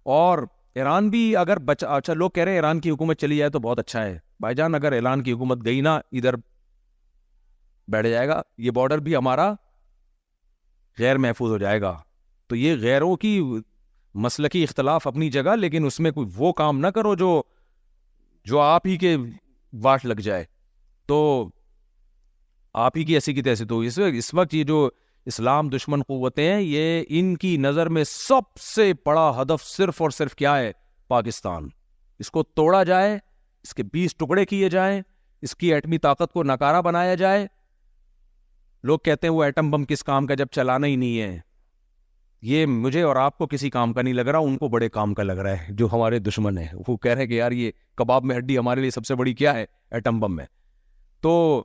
اور ایران بھی اگر اچھا لوگ کہہ رہے ہیں ایران کی حکومت چلی جائے تو بہت اچھا ہے. بھائی جان اگر ایران کی حکومت گئی نا, ادھر بیٹھ جائے گا, یہ بارڈر بھی ہمارا غیر محفوظ ہو جائے گا. تو یہ غیروں کی مسلکی اختلاف اپنی جگہ, لیکن اس میں کوئی وہ کام نہ کرو جو آپ ہی کے واٹ لگ جائے. تو آپ ہی کی ایسی کی تیسی. تو اس وقت یہ جو اسلام دشمن قوتیں ہیں, یہ ان کی نظر میں سب سے بڑا ہدف صرف اور صرف کیا ہے؟ پاکستان. اس کو توڑا جائے, اس کے 20 ٹکڑے کیے جائیں, اس کی ایٹمی طاقت کو ناکارہ بنایا جائے. لوگ کہتے ہیں وہ ایٹم بم کس کام کا جب چلانا ہی نہیں ہے. یہ مجھے اور آپ کو کسی کام کا نہیں لگ رہا, ان کو بڑے کام کا لگ رہا ہے جو ہمارے دشمن ہیں. وہ کہہ رہے ہیں کہ یار یہ کباب میں ہڈی ہمارے لیے سب سے بڑی کیا ہے؟ ایٹم بم ہے. تو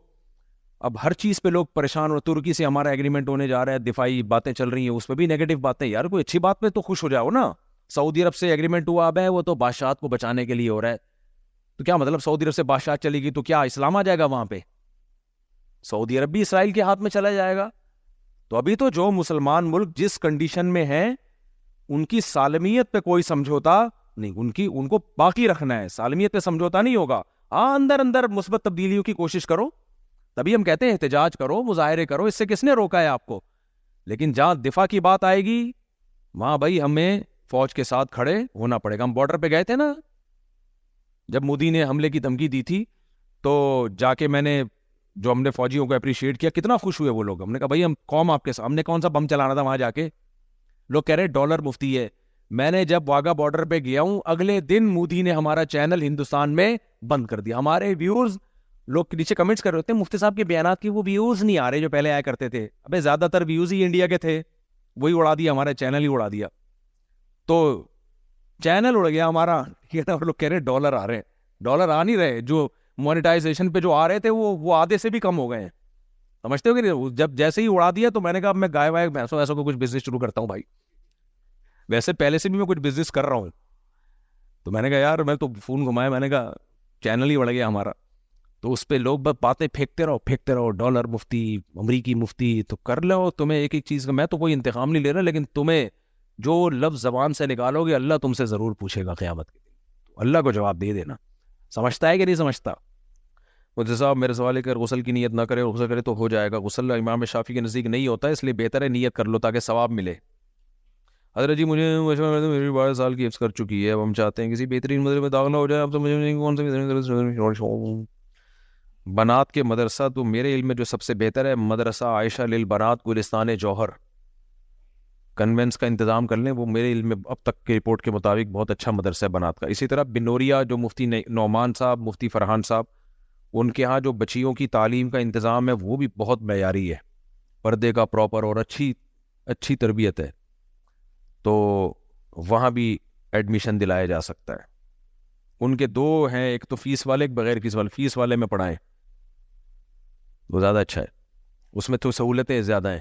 اب ہر چیز پہ لوگ پریشان, اور ترکی سے ہمارا ایگریمنٹ ہونے جا رہا ہے, دفاعی باتیں چل رہی ہیں, اس پہ بھی نیگیٹو باتیں. یار کوئی اچھی بات پہ تو خوش ہو جاؤ نا. سعودی عرب سے ایگریمنٹ ہوا اب ہے, وہ تو بادشاہت کو بچانے کے لیے ہو رہا ہے. تو کیا مطلب سعودی عرب سے بادشاہت چلے گی تو کیا اسلام آ جائے گا وہاں پہ؟ سعودی عرب بھی اسرائیل کے ہاتھ میں چلا جائے گا. تو ابھی تو جو مسلمان ملک جس کنڈیشن میں ہیں, ان کی سالمیت پہ کوئی سمجھوتا نہیں, ان کو باقی رکھنا ہے. سالمیت پہ سمجھوتا نہیں ہوگا. ہاں اندر اندر مثبت تبدیلیوں کی کوشش کرو, تبھی ہم کہتے ہیں احتجاج کرو, مظاہرے کرو, اس سے کس نے روکا ہے آپ کو؟ لیکن جہاں دفاع کی بات آئے گی وہاں بھائی ہمیں فوج کے ساتھ کھڑے ہونا پڑے گا. ہم بارڈر پہ گئے تھے نا جب مودی نے حملے کی دھمکی دی تھی, تو جا کے میں نے جو ہم نے فوجیوں کو اپریشیٹ کیا, کتنا خوش ہوئے وہ لوگ. ہم نے کہا بھائی ہم قوم آپ کے سامنے, کون سا بم چلانا تھا وہاں جا کے. لوگ کہہ رہے ڈالر مفتی ہے. میں نے جب واگا بارڈر پہ گیا ہوں, اگلے دن مودی نے ہمارا چینل ہندوستان میں بند کر دیا. ہمارے ویورز, لوگ نیچے کمنٹس کر رہے ہوتے ہیں مفتی صاحب کے بیانات کی وہ ویوز نہیں آ رہے جو پہلے آیا کرتے تھے. ابے زیادہ تر ویوز ہی انڈیا کے تھے, وہی اڑا دیا, ہمارا چینل ہی اڑا دیا. تو چینل اڑ گیا ہمارا. لوگ کہہ رہے ڈالر آ رہے ہیں. ڈالر آ نہیں رہے, جو مونیٹائزیشن پہ جو آ رہے تھے وہ آدھے سے بھی کم ہو گئے ہیں. سمجھتے ہو کہ جب جیسے ہی اڑا دیا تو میں نے کہا میں گائے وائے بھینسوں ایسوں کو کچھ بزنس شروع کرتا ہوں بھائی. ویسے پہلے سے بھی میں کچھ بزنس کر رہا ہوں. تو میں نے کہا یار, میں تو فون گھمایا, میں نے کہا چینل ہی اڑ گیا ہمارا. تو اس پہ لوگ بس باتیں پھینکتے رہو, ڈالر مفتی, امریکی مفتی. تو کر لو تمہیں ایک ایک چیز کا, میں تو کوئی انتقام نہیں لے رہا, لیکن تمہیں جو لفظ زبان سے نکالو گے اللہ تم سے ضرور پوچھے گا قیامت کے دن. اللہ کو جواب دے دینا. سمجھتا ہے کہ نہیں سمجھتا؟ مجھے صاحب میرے سوال ہے کہ غسل کی نیت نہ کرے, غسل کرے تو ہو جائے گا. غسل امام شافعی کے نزدیک نہیں ہوتا ہے, اس لیے بہتر ہے نیت کر لو تاکہ ثواب ملے. حضرت جی مجھے میری 12 سال کی حفظ کر چکی ہے, اب ہم چاہتے ہیں کسی بہترین مدرسے میں داخلہ ہو جائے. اب تو مجھے کون سے بنات کے مدرسہ, تو میرے علم میں جو سب سے بہتر ہے مدرسہ عائشہ للبنات گلستان جوہر, کنوینس کا انتظام کر لیں. وہ میرے علم میں اب تک کی رپورٹ کے مطابق بہت اچھا مدرسہ ہے بنات کا. اسی طرح بنوریا جو مفتی نعمان صاحب, مفتی فرحان صاحب, ان کے ہاں جو بچیوں کی تعلیم کا انتظام ہے وہ بھی بہت معیاری ہے, پردے کا پراپر, اور اچھی تربیت ہے. تو وہاں بھی ایڈمیشن دلایا جا سکتا ہے. ان کے 2 ہیں, ایک تو فیس والے, ایک بغیر فیس والے. فیس والے میں پڑھائیں, وہ زیادہ اچھا ہے, اس میں تو سہولتیں زیادہ ہیں.